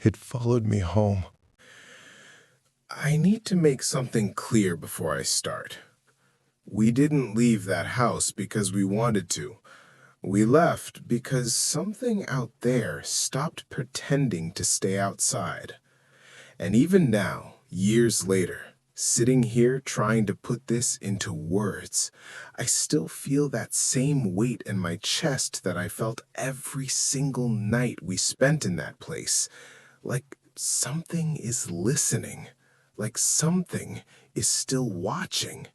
It followed me home. I need to make something clear before I start. We didn't leave that house because we wanted to. We left because something out there stopped pretending to stay outside. And even now, years later, sitting here trying to put this into words, I still feel that same weight in my chest that I felt every single night we spent in that place. Like something is listening. Like something is still watching.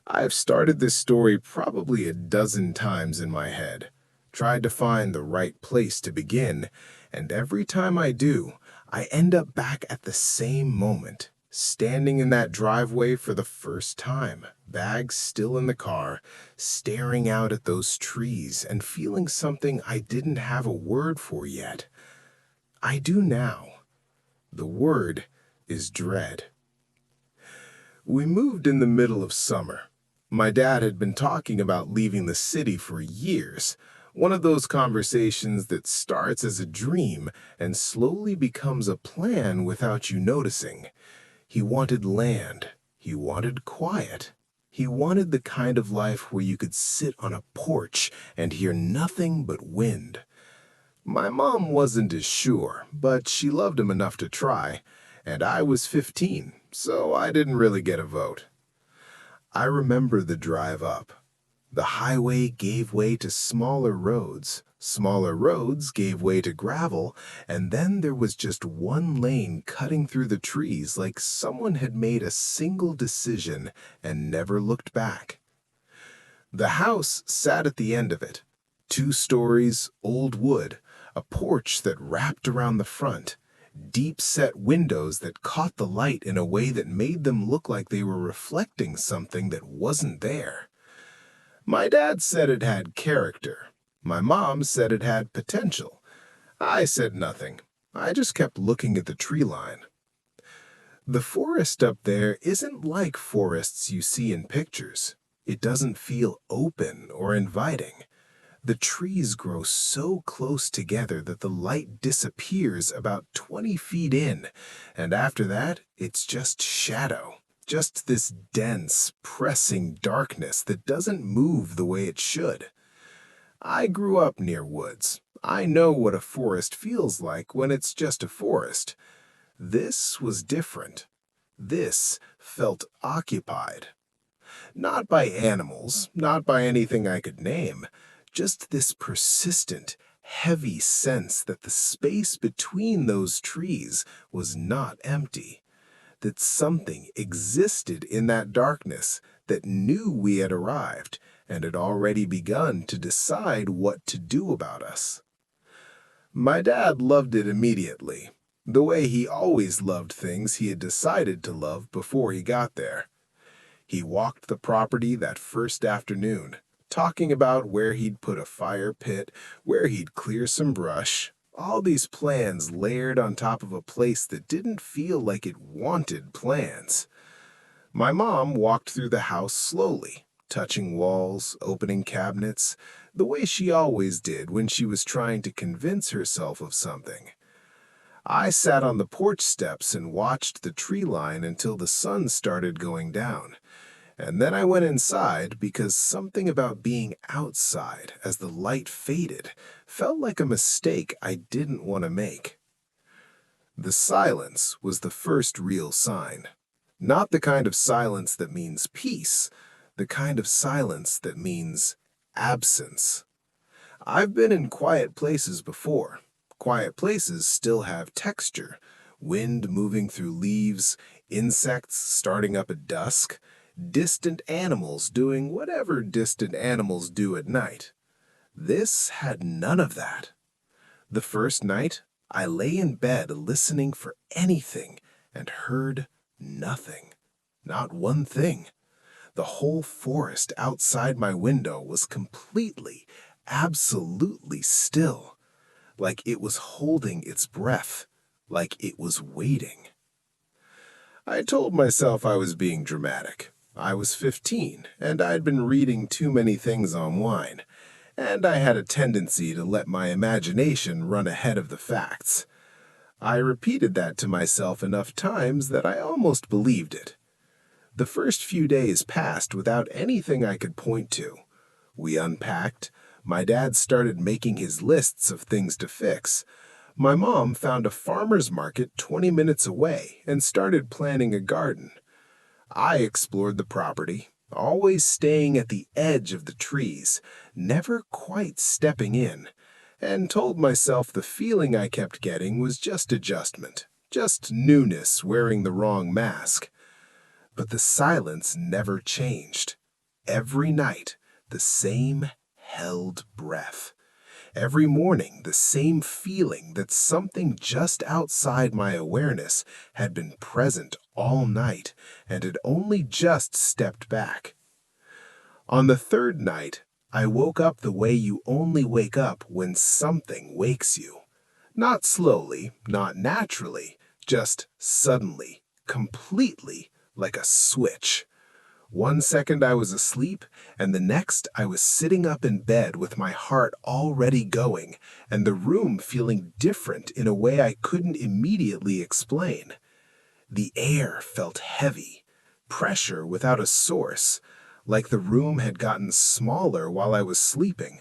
I've started this story probably a dozen times in my head, tried to find the right place to begin, and every time I do, I end up back at the same moment, standing in that driveway for the first time, bags still in the car, staring out at those trees and feeling something I didn't have a word for yet. I do now. The word is dread. We moved in the middle of summer. My dad had been talking about leaving the city for years, one of those conversations that starts as a dream and slowly becomes a plan without you noticing. He wanted land. He wanted quiet. He wanted the kind of life where you could sit on a porch and hear nothing but wind. My mom wasn't as sure, but she loved him enough to try, and I was 15, so I didn't really get a vote. I remember the drive up. The highway gave way to smaller roads gave way to gravel, and then there was just one lane cutting through the trees like someone had made a single decision and never looked back. The house sat at the end of it. 2 stories, old wood, a porch that wrapped around the front, deep-set windows that caught the light in a way that made them look like they were reflecting something that wasn't there. My dad said it had character. My mom said it had potential. I said nothing. I just kept looking at the tree line. The forest up there isn't like forests you see in pictures. It doesn't feel open or inviting. The trees grow so close together that the light disappears about 20 feet in, and after that, it's just shadow. Just this dense, pressing darkness that doesn't move the way it should. I grew up near woods. I know what a forest feels like when it's just a forest. This was different. This felt occupied. Not by animals, not by anything I could name, just this persistent, heavy sense that the space between those trees was not empty, that something existed in that darkness that knew we had arrived and had already begun to decide what to do about us. My dad loved it immediately, the way he always loved things he had decided to love before he got there. He walked the property that first afternoon, talking about where he'd put a fire pit, where he'd clear some brush, all these plans layered on top of a place that didn't feel like it wanted plans. My mom walked through the house slowly, touching walls, opening cabinets, the way she always did when she was trying to convince herself of something. I sat on the porch steps and watched the tree line until the sun started going down. And then I went inside because something about being outside as the light faded felt like a mistake I didn't want to make. The silence was the first real sign. Not the kind of silence that means peace, the kind of silence that means absence. I've been in quiet places before. Quiet places still have texture, wind moving through leaves, insects starting up at dusk, distant animals doing whatever distant animals do at night. This had none of that. The first night, I lay in bed listening for anything and heard nothing. Not one thing. The whole forest outside my window was completely, absolutely still, like it was holding its breath, like it was waiting. I told myself I was being dramatic. I was 15, and I'd been reading too many things on wine, and I had a tendency to let my imagination run ahead of the facts. I repeated that to myself enough times that I almost believed it. The first few days passed without anything I could point to. We unpacked. My dad started making his lists of things to fix. My mom found a farmer's market 20 minutes away and started planning a garden. I explored the property, always staying at the edge of the trees, never quite stepping in, and told myself the feeling I kept getting was just adjustment, just newness wearing the wrong mask. But the silence never changed. Every night, the same held breath. Every morning, the same feeling that something just outside my awareness had been present all night and had only just stepped back. On the third night, I woke up the way you only wake up when something wakes you. Not slowly, not naturally, just suddenly, completely, like a switch. One second I was asleep, and the next I was sitting up in bed with my heart already going, and the room feeling different in a way I couldn't immediately explain. The air felt heavy, pressure without a source, like the room had gotten smaller while I was sleeping.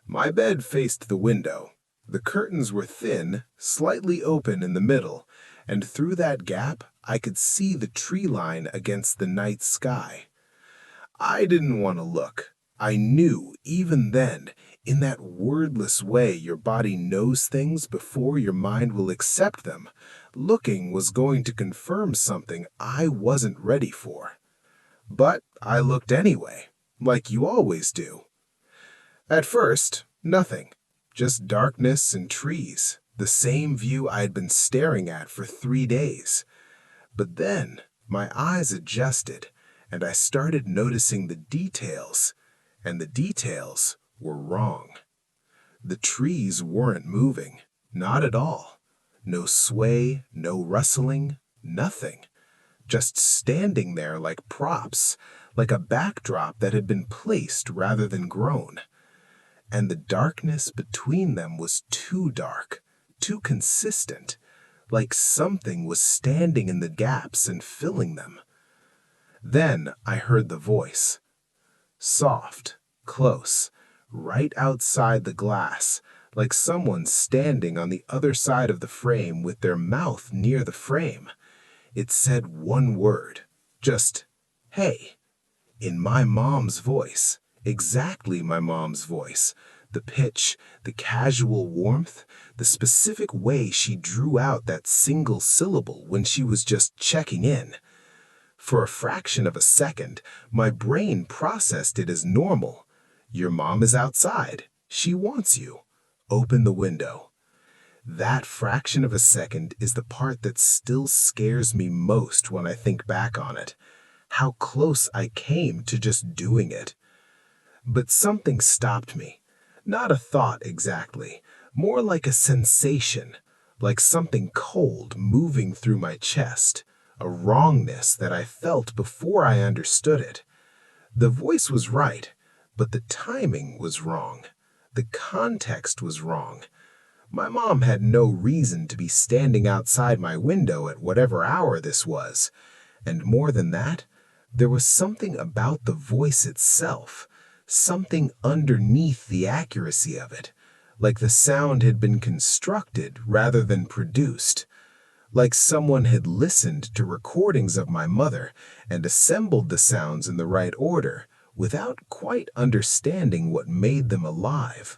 My bed faced the window. The curtains were thin, slightly open in the middle, and through that gap I could see the tree line against the night sky. I didn't want to look. I knew, even then, in that wordless way your body knows things before your mind will accept them. Looking was going to confirm something I wasn't ready for. But I looked anyway, like you always do. At first, nothing. Just darkness and trees, the same view I had been staring at for 3 days. But then, my eyes adjusted, and I started noticing the details, and the details were wrong. The trees weren't moving, not at all. No sway, no rustling, nothing. Just standing there like props, like a backdrop that had been placed rather than grown. And the darkness between them was too dark, too consistent, like something was standing in the gaps and filling them. Then I heard the voice. Soft, close, right outside the glass, like someone standing on the other side of the frame with their mouth near the frame. It said one word, just, "Hey," in my mom's voice, exactly my mom's voice. The pitch, the casual warmth, the specific way she drew out that single syllable when she was just checking in. For a fraction of a second, my brain processed it as normal. Your mom is outside. She wants you. Open the window. That fraction of a second is the part that still scares me most when I think back on it. How close I came to just doing it. But something stopped me. Not a thought exactly, more like a sensation, like something cold moving through my chest, a wrongness that I felt before I understood it. The voice was right, but the timing was wrong. The context was wrong. My mom had no reason to be standing outside my window at whatever hour this was. And more than that, there was something about the voice itself, something underneath the accuracy of it, like the sound had been constructed rather than produced, like someone had listened to recordings of my mother and assembled the sounds in the right order without quite understanding what made them alive.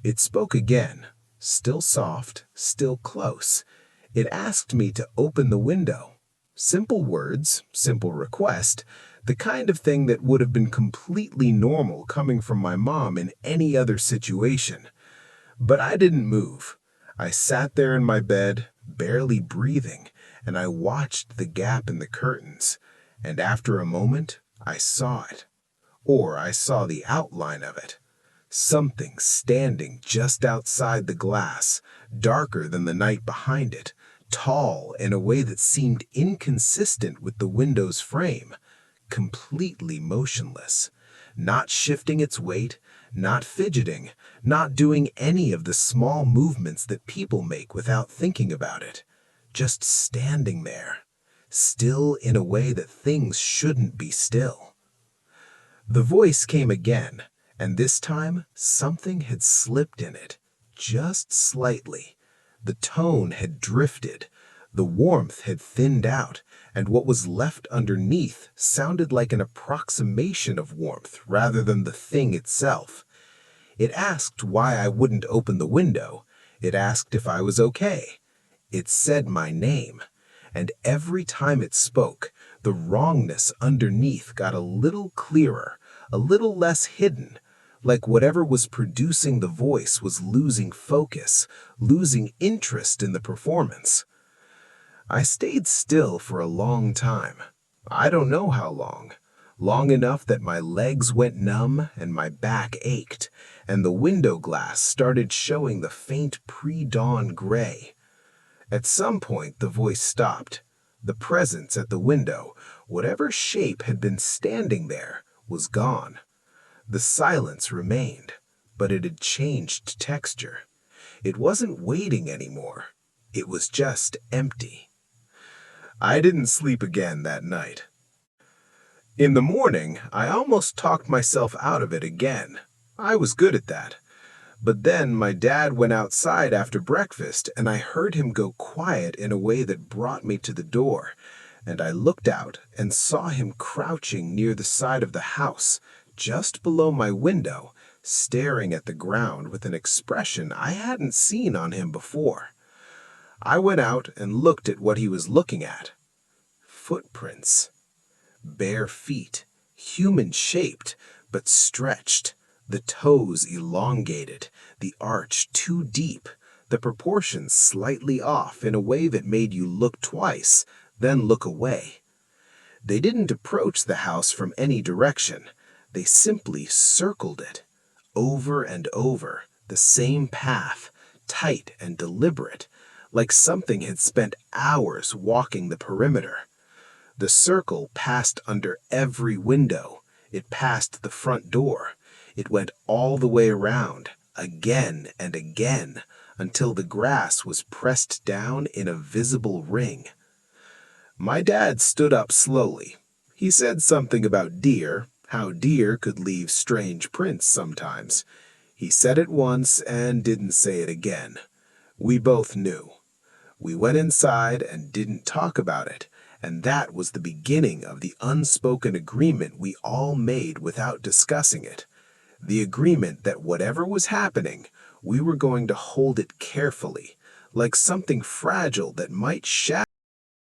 It spoke again, still soft, still close. It asked me to open the window. Simple words, simple request, the kind of thing that would have been completely normal coming from my mom in any other situation. But I didn't move. I sat there in my bed, barely breathing, and I watched the gap in the curtains. And after a moment, I saw it. Or I saw the outline of it. Something standing just outside the glass, darker than the night behind it, tall in a way that seemed inconsistent with the window's frame, completely motionless. not shifting its weight, not fidgeting, not doing any of the small movements that people make without thinking about it. Just standing there, still in a way that things shouldn't be still. The voice came again, and this time something had slipped in it, just slightly. The tone had drifted, the warmth had thinned out, and what was left underneath sounded like an approximation of warmth rather than the thing itself. It asked why I wouldn't open the window. It asked if I was okay. It said my name, and every time it spoke, the wrongness underneath got a little clearer, a little less hidden, like whatever was producing the voice was losing focus, losing interest in the performance. I stayed still for a long time. I don't know how long. Long enough that my legs went numb and my back ached, and the window glass started showing the faint pre-dawn gray. At some point, the voice stopped. The presence at the window, whatever shape had been standing there, was gone. The silence remained, but it had changed texture. It wasn't waiting anymore. It was just empty. I didn't sleep again that night. In the morning, I almost talked myself out of it again. I was good at that. But then my dad went outside after breakfast, and I heard him go quiet in a way that brought me to the door, and I looked out and saw him crouching near the side of the house, just below my window, staring at the ground with an expression I hadn't seen on him before. I went out and looked at what he was looking at. Footprints. Bare feet, human-shaped, but stretched, the toes elongated, the arch too deep, the proportions slightly off in a way that made you look twice, then look away. They didn't approach the house from any direction. They simply circled it, over and over, the same path, tight and deliberate, like something had spent hours walking the perimeter. The circle passed under every window. It passed the front door. It went all the way around, again and again, until the grass was pressed down in a visible ring. My dad stood up slowly. He said something about deer, how deer could leave strange prints sometimes. He said it once and didn't say it again. We both knew. We went inside and didn't talk about it. And that was the beginning of the unspoken agreement we all made without discussing it. The agreement that whatever was happening, we were going to hold it carefully, like something fragile that might shatter.